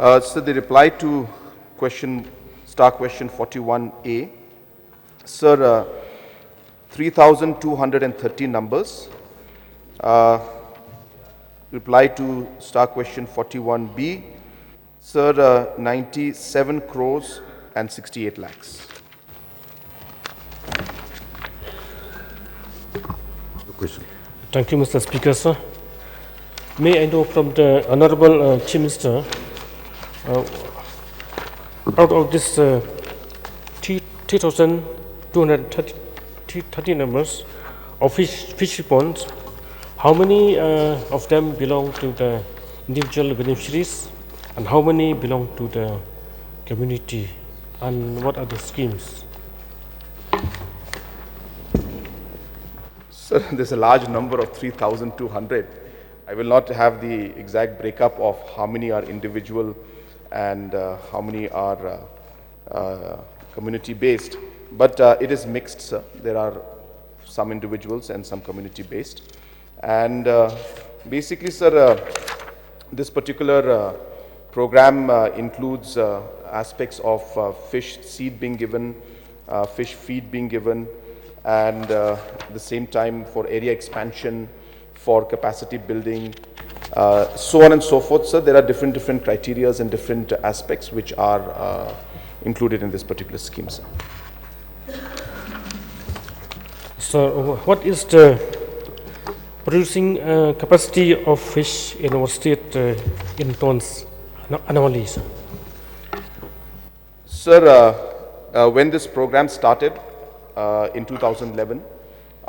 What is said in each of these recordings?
So the reply to star question 41A, sir, 3,230 numbers. Reply to star question 41B, sir, 97 crores and 68 lakhs. Question. Thank you, Mr. Speaker, sir. May I know from the Honorable Chief Minister, out of this 3,230 numbers of fishery ponds, how many of them belong to the individual beneficiaries and how many belong to the community, and what are the schemes? Sir, there's a large number of 3,200. I will not have the exact breakup of how many are individual and how many are community-based, but it is mixed, sir. There are some individuals and some community-based. And basically, sir, this particular program includes aspects of fish seed being given, fish feed being given, and at the same time for area expansion, for capacity building, so on and so forth. So there are different criteria and different aspects which are included in this particular scheme, sir. So what is the producing capacity of fish in our state in tons annually, sir? Sir, when this program started in 2011,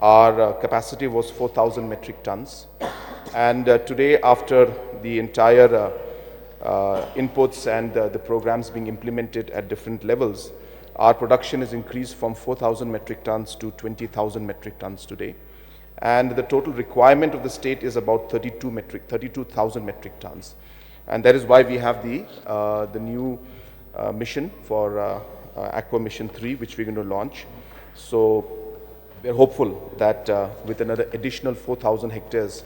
our capacity was 4,000 metric tons. And today, after the entire inputs and the programs being implemented at different levels, our production is increased from 4,000 metric tons to 20,000 metric tons today. And the total requirement of the state is about 32,000 metric tons. And that is why we have the new mission for Aqua Mission 3, which we're going to launch. So we're hopeful that with another additional 4,000 hectares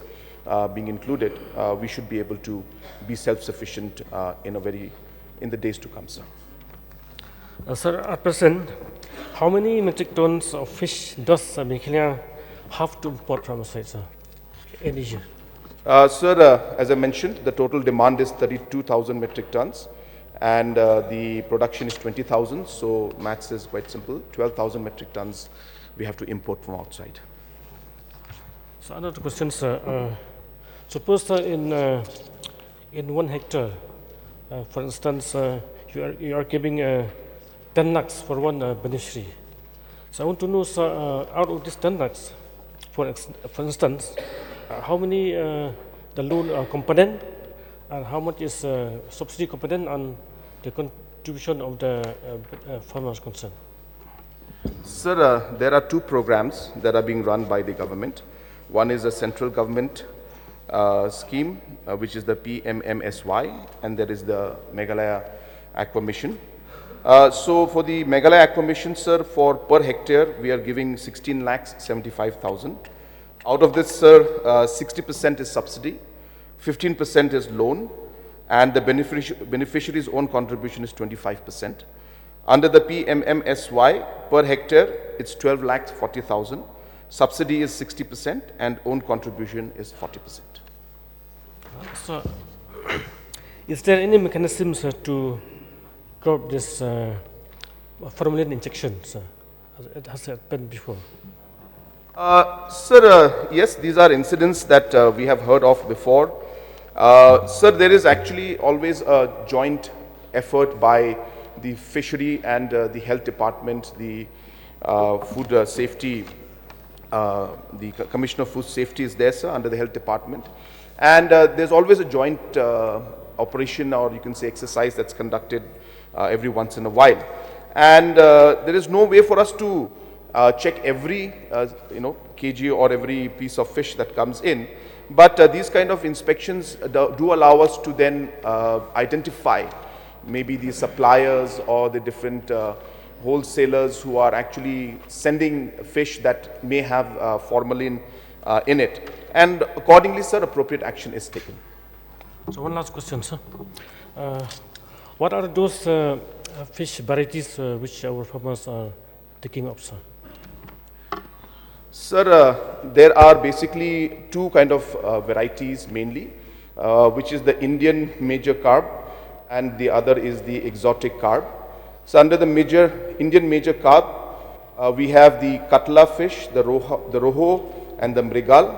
being included, we should be able to be self-sufficient in the days to come, sir. Sir, at present, how many metric tons of fish does Meghalaya have to import from outside, sir, any year? Sir, as I mentioned, the total demand is 32,000 metric tons, and the production is 20,000. So maths is quite simple. 12,000 metric tons we have to import from outside. So another question, sir. Suppose in 1 hectare, for instance, you are giving 10 lakhs for one beneficiary. So I want to know, sir, out of this 10 lakhs, for instance, how many the loan component, and how much is subsidy component, and the contribution of the farmers concerned? Sir, there are two programs that are being run by the government. One is a central government scheme, which is the PMMSY, and there is the Meghalaya Aqua Mission. So for the Meghalaya Aqua Mission, sir, for per hectare, we are giving 16 lakhs 75,000. Out of this, sir, 60% is subsidy, 15% is loan, and the beneficiary's own contribution is 25%. Under the PMMSY, per hectare, it's 12 lakhs 40,000. Subsidy is 60% and own contribution is 40%. So, is there any mechanism, sir, to curb this formalin injection, sir, as it has happened before? Sir, yes, these are incidents that we have heard of before. Sir, there is actually always a joint effort by the fishery and the health department, the food safety, the Commissioner of Food Safety is there, sir, under the health department. And there's always a joint operation, or you can say exercise, that's conducted every once in a while. And there is no way for us to check every kg or every piece of fish that comes in. But these kind of inspections do allow us to then identify maybe the suppliers or the different wholesalers who are actually sending fish that may have formalin in it. And accordingly, sir, appropriate action is taken. So one last question, sir. What are those fish varieties which our farmers are taking up, sir? Sir, there are basically two kind of varieties mainly, which is the Indian major carp and the other is the exotic carp. So under the Indian major carp, we have the katla fish, the roho and the mrigal.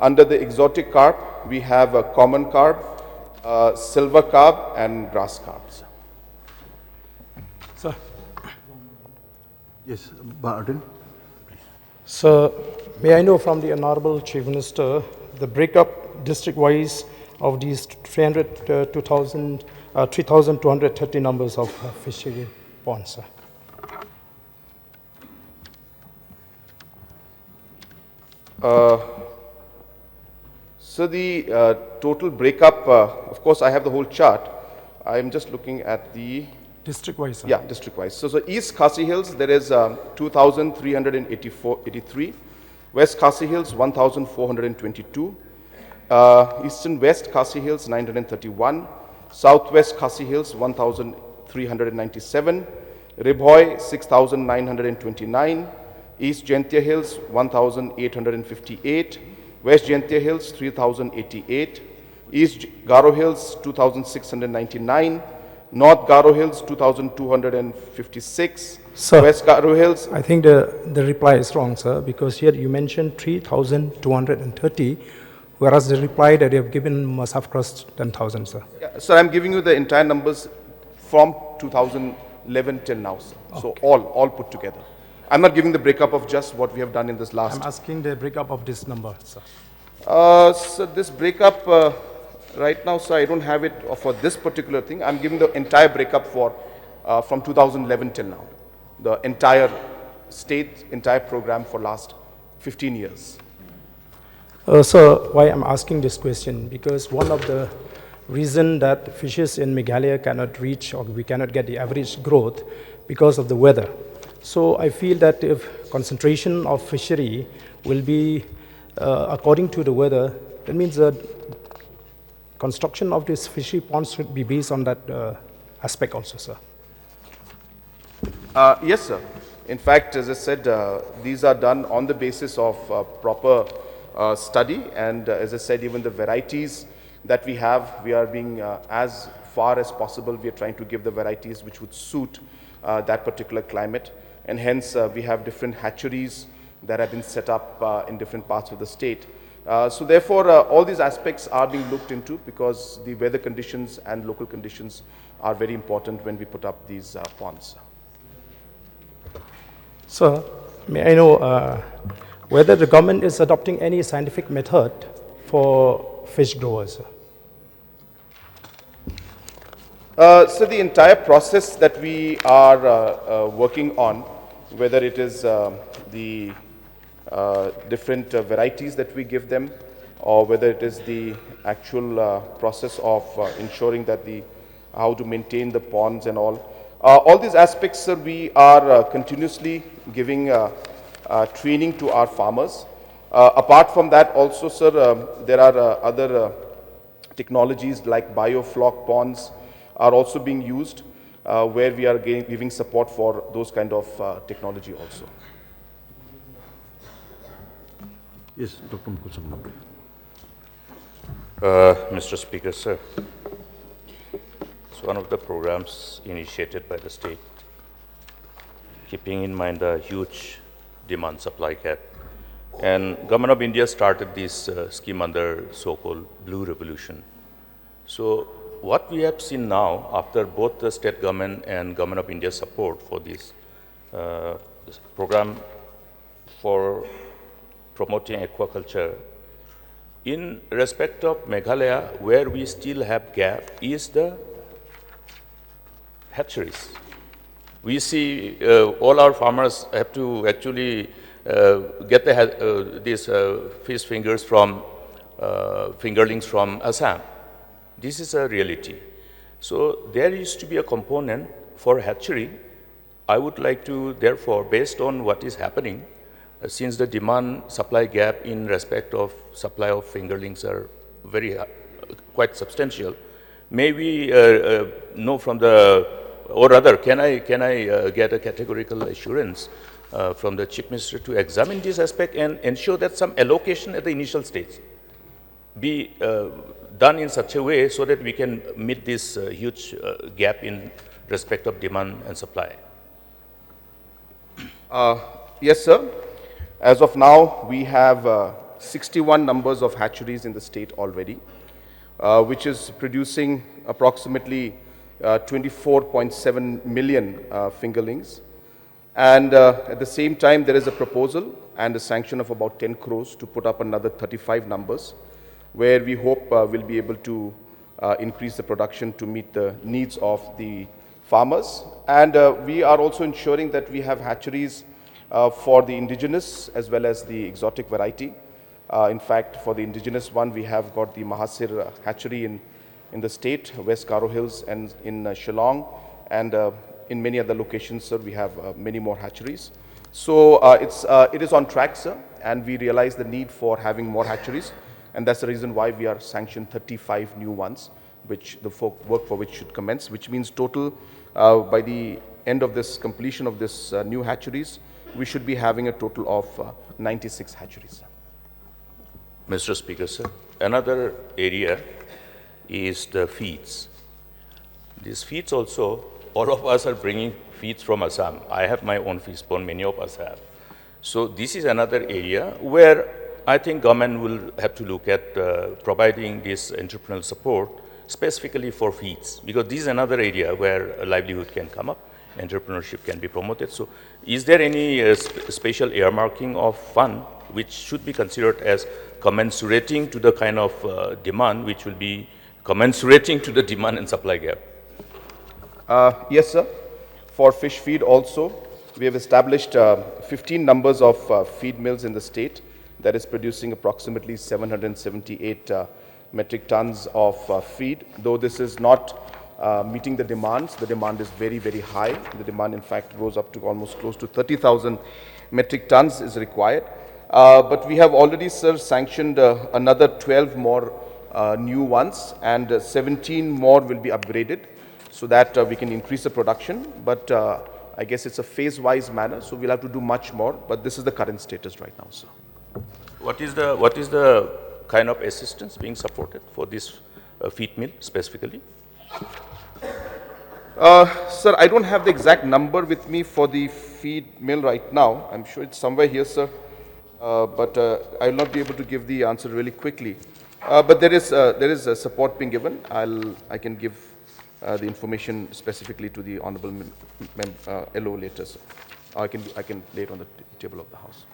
Under the exotic carp, we have a common carp, silver carp and grass carps. Sir. Yes, Barden. So, may I know from the Honorable Chief Minister the breakup district-wise of these 3,230 numbers of fishery ponds, sir? So the total breakup, of course, I have the whole chart. I am just looking at the District-wise, sir? Yeah, district-wise. So East Khasi Hills, there is 2,383. West Khasi Hills, 1,422. Eastern West Khasi Hills, 931. Southwest Khasi Hills, 1,397. Ribhoy, 6,929. East Jaintia Hills, 1,858. West Jaintia Hills, 3,088. East Garo Hills, 2,699. North Garo Hills, 2,256. Sir, West Garo Hills. I think the reply is wrong, sir, because here you mentioned 3,230, whereas the reply that you have given must have crossed 10,000, sir. Yeah, sir, I'm giving you the entire numbers from 2011 till now, sir. Okay. So all put together. I'm not giving the breakup of just what we have done in this last. I'm asking the breakup of this number, sir. So this breakup, right now, sir, I don't have it for this particular thing. I'm giving the entire breakup for from 2011 till now. The entire state, entire program for last 15 years. Sir, why I'm asking this question? Because one of the reason that fishes in Meghalaya cannot reach or we cannot get the average growth because of the weather. So I feel that if concentration of fishery will be according to the weather, that means that construction of this fishery ponds should be based on that aspect also, sir. Yes, sir. In fact, as I said, these are done on the basis of proper study, and as I said, even the varieties that we have, we are being as far as possible, we are trying to give the varieties which would suit that particular climate, and hence we have different hatcheries that have been set up in different parts of the state. So therefore, all these aspects are being looked into because the weather conditions and local conditions are very important when we put up these ponds. Sir, may I know whether the government is adopting any scientific method for fish growers? So the entire process that we are working on, whether it is the different varieties that we give them, or whether it is the actual process of ensuring that how to maintain the ponds and all these aspects, sir, we are continuously giving training to our farmers. Apart from that also, sir, there are other technologies like biofloc ponds are also being used, where we are giving support for those kind of technology also. Yes, Dr. Mukul. Mr. Speaker, sir, it's one of the programs initiated by the state, keeping in mind the huge demand-supply gap. And Government of India started this scheme under so-called Blue Revolution. So what we have seen now, after both the state government and Government of India support for this program for promoting aquaculture, in respect of Meghalaya, where we still have gap, is the hatcheries. We see all our farmers have to actually get these fish fingers from fingerlings from Assam. This is a reality. So there used to be a component for hatchery. I would like to, therefore, based on what is happening, since the demand-supply gap in respect of supply of fingerlings are quite substantial, May we know from the, or rather, can I get a categorical assurance from the Chief Minister to examine this aspect and ensure that some allocation at the initial stage be done in such a way so that we can meet this huge gap in respect of demand and supply? Yes, sir. As of now, we have 61 numbers of hatcheries in the state already, which is producing approximately 24.7 million fingerlings. And at the same time, there is a proposal and a sanction of about 10 crores to put up another 35 numbers, where we hope we'll be able to increase the production to meet the needs of the farmers. And we are also ensuring that we have hatcheries for the indigenous as well as the exotic variety. In fact, for the indigenous one, we have got the Mahasir hatchery in the state, West Karo Hills, and in Shillong, and in many other locations, sir, we have many more hatcheries. So it is on track, sir, and we realize the need for having more hatcheries, and that's the reason why we are sanctioned 35 new ones, which the work for which should commence, which means total by the end of this completion of this new hatcheries, we should be having a total of 96 hatcheries. Mr. Speaker, sir, another area is the feeds. These feeds also, all of us are bringing feeds from Assam. I have my own fish pond, many of us have. So this is another area where I think government will have to look at providing this entrepreneurial support specifically for feeds, because this is another area where a livelihood can come up, entrepreneurship can be promoted. So is there any special earmarking of fund which should be considered as commensurating to the kind of demand which will be commensurating to the demand and supply gap? Yes, sir. For fish feed also, we have established 15 numbers of feed mills in the state that is producing approximately 778 metric tons of feed. Though this is not meeting the demands, the demand is very, very high. The demand, in fact, goes up to almost close to 30,000 metric tons is required. But we have already, sir, sanctioned another 12 more new ones, and 17 more will be upgraded so that we can increase the production. But I guess it's a phase-wise manner, so we'll have to do much more. But this is the current status right now, sir. What is the kind of assistance being supported for this feed mill specifically? Sir, I don't have the exact number with me for the feed mill right now. I'm sure it's somewhere here, sir. But I will not be able to give the answer really quickly. But there is support being given. I can give the information specifically to the Honorable LO later, sir. I can lay it on the table of the House.